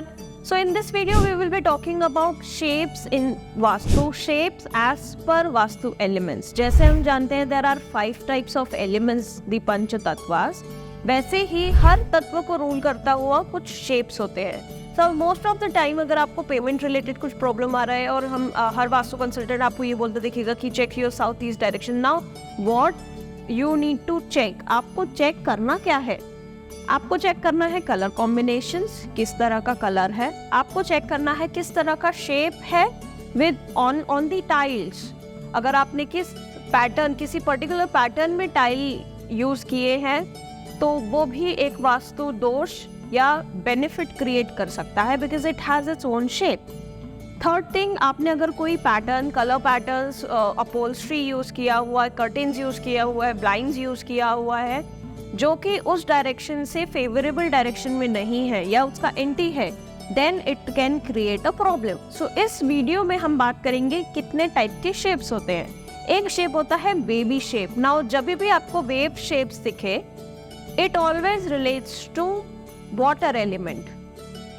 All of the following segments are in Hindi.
everyone. So in this video we will be talking about shapes in Vastu, shapes as per Vastu elements. जैसे हम जानते हैं there are 5 types of elements, the पंच तत्वास, वैसे ही हर तत्व को रूल करता हुआ कुछ shapes होते हैं. So most of the time अगर आपको पेमेंट रिलेटेड कुछ प्रॉब्लम आ रहा है और हम हर वास्तु कंसल्टेंट आपको ये बोलते देखिएगा कि check your south east direction. Now what you need to check, आपको चेक करना क्या है? आपको चेक करना है कलर कॉम्बिनेशंस, किस तरह का कलर है. आपको चेक करना है किस तरह का शेप है विद ऑन द टाइल्स. अगर आपने किस पैटर्न, किसी पर्टिकुलर पैटर्न में टाइल यूज किए हैं तो वो भी एक वास्तु दोष या बेनिफिट क्रिएट कर सकता है because it has its own shape. Third thing, आपने अगर कोई pattern, colour patterns, upholstery use किया हुआ है, कर्टेन्स यूज किया हुआ है, ब्लाइंड्स यूज किया हुआ है जो कि उस डायरेक्शन से फेवरेबल डायरेक्शन में नहीं है या उसका एंटी है, then it can create a problem. So इस वीडियो में हम बात करेंगे कितने टाइप के शेप्स होते हैं. एक शेप होता है वेवी शेप. नाउ जब भी आपको वेव शेप्स दिखे, it always relates to water element.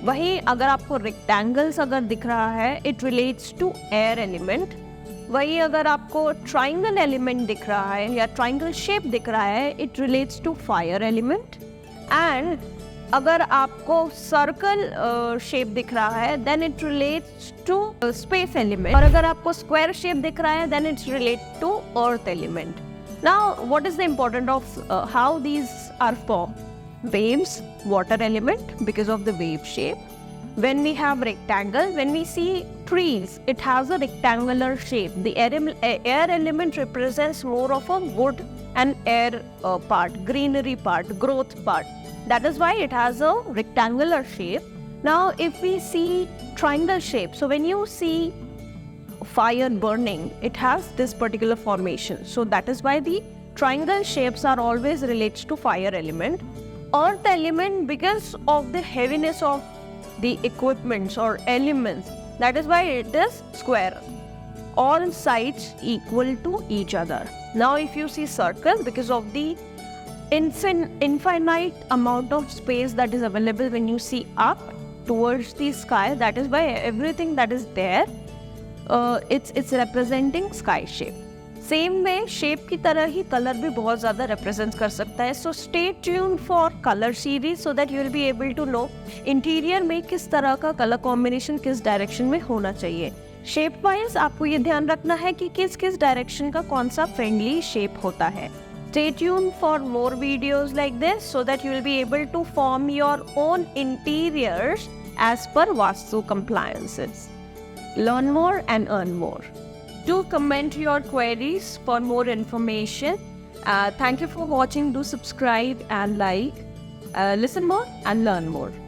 वहीं अगर आपको रेक्टेंगल्स अगर दिख रहा है, it relates to air element. वही अगर आपको ट्राइंगल एलिमेंट दिख रहा है या ट्राइंगल शेप दिख रहा है, it relates to fire element. And अगर आपको सर्कल शेप दिख रहा है, then it relates to space element. और अगर आपको स्क्वायर शेप दिख रहा है, then it's relate to earth element. Now what is the important of how these are form? Waves, water element because of the wave shape. When we have rectangle, when we see trees, it has a rectangular shape. The air element represents more of a wood and air part, greenery part, growth part. That is why it has a rectangular shape. Now if we see triangle shape, so when you see fire burning, it has this particular formation. So that is why the triangle shapes are always related to fire element. Earth element because of the heaviness of the equipments or elements. That is why it is square. All sides equal to each other. Now if you see circle, because of the infinite amount of space that is available when you see up towards the sky, that is why everything that is there, it's representing sky shape. Same way shape की तरह ही कलर भी बहुत ज़्यादा रिप्रेजेंट कर सकता है. So stay tune for colour series so that you will be able to know interior में किस तरह का कलर कॉम्बिनेशन किस डायरेक्शन में होना चाहिए. शेप वाइज आपको ये ध्यान रखना है कि किस किस डायरेक्शन का कौन सा फ्रेंडली शेप होता है. Stay tune for more videos like this so that you will be able to form your own interiors as per vastu compliances. Learn more and earn more. Do comment your queries for more information. Thank you for watching. Do subscribe and like. Listen more and learn more.